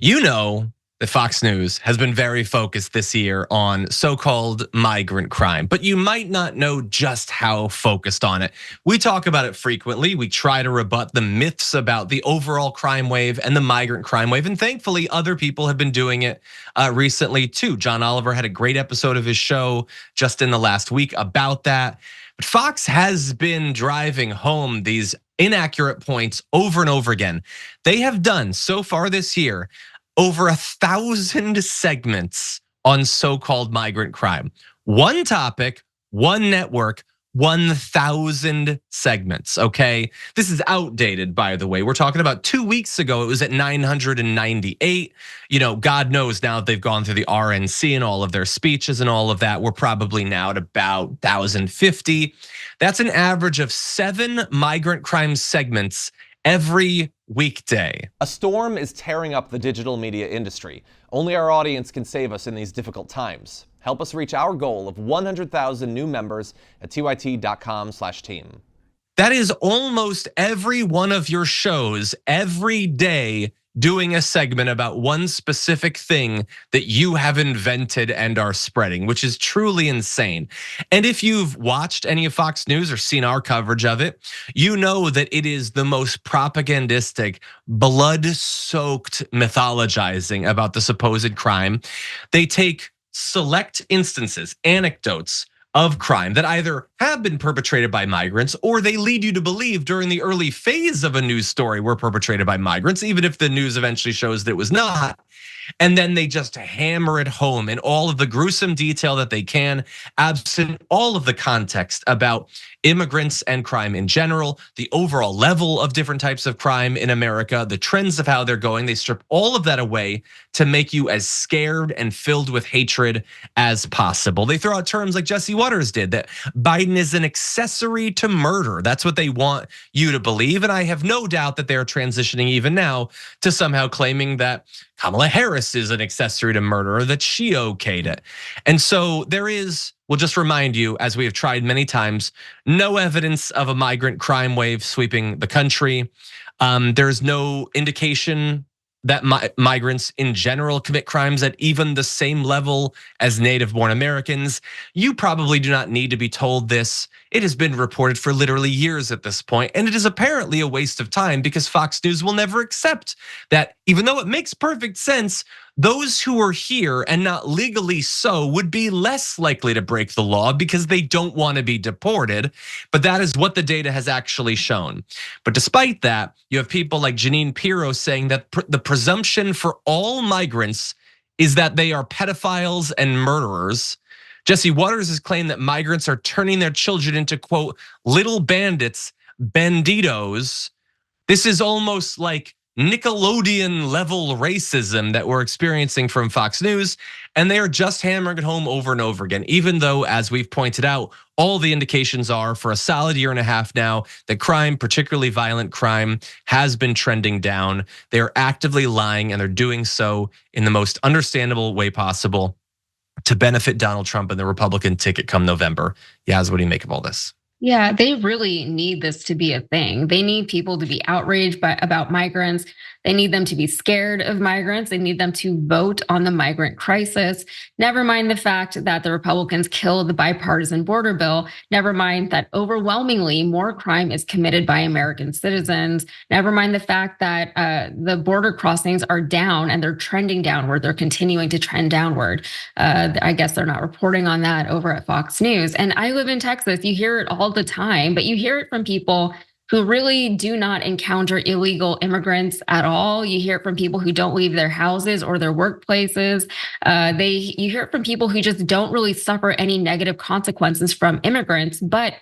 You know that Fox News has been very focused this year on so-called migrant crime, but you might not know just how focused on it. We talk about it frequently. We try to rebut the myths about the overall crime wave and the migrant crime wave, and thankfully other people have been doing it recently too. John Oliver had a great episode of his show just in the last week about that. But Fox has been driving home these inaccurate points over and over again. They have done so far this year over 1,000 segments on so-called migrant crime. One topic, one network, 1,000 segments, okay? This is outdated, by the way. We're talking about 2 weeks ago, it was at 998. God knows now that they've gone through the RNC and all of their speeches and all of that. We're probably now at about 1,050. That's an average of 7 migrant crime segments every weekday. A storm is tearing up the digital media industry. Only our audience can save us in these difficult times. Help us reach our goal of 100,000 new members at tyt.com/team. That is almost every one of your shows every day doing a segment about one specific thing that you have invented and are spreading, which is truly insane. And if you've watched any of Fox News or seen our coverage of it, you know that it is the most propagandistic, blood-soaked mythologizing about the supposed crime. They take select instances, anecdotes of crime that either have been perpetrated by migrants or they lead you to believe during the early phase of a news story were perpetrated by migrants, even if the news eventually shows that it was not. And then they just hammer it home in all of the gruesome detail that they can, absent all of the context about immigrants and crime in general, the overall level of different types of crime in America, the trends of how they're going. They strip all of that away to make you as scared and filled with hatred as possible. They throw out terms like Jesse Waters did, that Biden is an accessory to murder. That's what they want you to believe. And I have no doubt that they're transitioning even now to somehow claiming that Kamala Harris is an accessory to murder, or that she okayed it. And so there is, we'll just remind you, as we have tried many times, no evidence of a migrant crime wave sweeping the country. There's no indication that migrants in general commit crimes at even the same level as native-born Americans. You probably do not need to be told this. It has been reported for literally years at this point, and it is apparently a waste of time because Fox News will never accept that, even though it makes perfect sense, those who are here and not legally so would be less likely to break the law because they don't want to be deported. But that is what the data has actually shown. But despite that, you have people like Janine Pirro saying that the presumption for all migrants is that they are pedophiles and murderers. Jesse Waters has claimed that migrants are turning their children into, quote, little bandits, banditos. This is almost like Nickelodeon level racism that we're experiencing from Fox News, and they are just hammering it home over and over again, even though, as we've pointed out, all the indications are for a solid year and a half now that crime, particularly violent crime, has been trending down. They are actively lying, and they're doing so in the most understandable way possible to benefit Donald Trump and the Republican ticket come November. Yaz, what do you make of all this? Yeah, they really need this to be a thing. They need people to be outraged about migrants. They need them to be scared of migrants. They need them to vote on the migrant crisis. Never mind the fact that the Republicans killed the bipartisan border bill. Never mind that overwhelmingly more crime is committed by American citizens. Never mind the fact that the border crossings are down and they're trending downward. They're continuing to trend downward. I guess they're not reporting on that over at Fox News. And I live in Texas. You hear it all the time, but you hear it from people who really do not encounter illegal immigrants at all. You hear it from people who don't leave their houses or their workplaces. You hear it from people who just don't really suffer any negative consequences from immigrants, but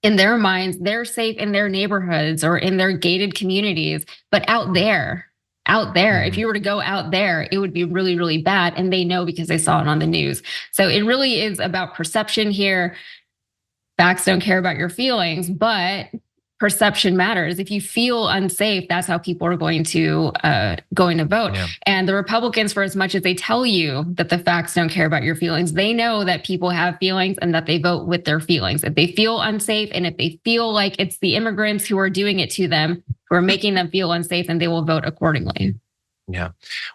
in their minds, they're safe in their neighborhoods or in their gated communities. But out there, if you were to go out there, it would be really, really bad. And they know because they saw it on the news. So it really is about perception here. Facts don't care about your feelings, but perception matters. If you feel unsafe, that's how people are going to vote. Yeah. And the Republicans, for as much as they tell you that the facts don't care about your feelings, they know that people have feelings and that they vote with their feelings. If they feel unsafe and if they feel like it's the immigrants who are doing it to them, who are making them feel unsafe, then they will vote accordingly. Yeah.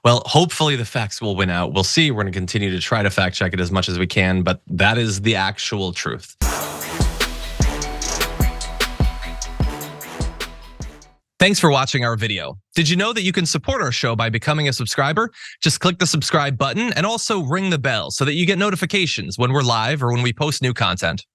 Well, hopefully the facts will win out. We'll see. We're going to continue to try to fact check it as much as we can, but that is the actual truth. Thanks for watching our video. Did you know that you can support our show by becoming a subscriber? Just click the subscribe button and also ring the bell so that you get notifications when we're live or when we post new content.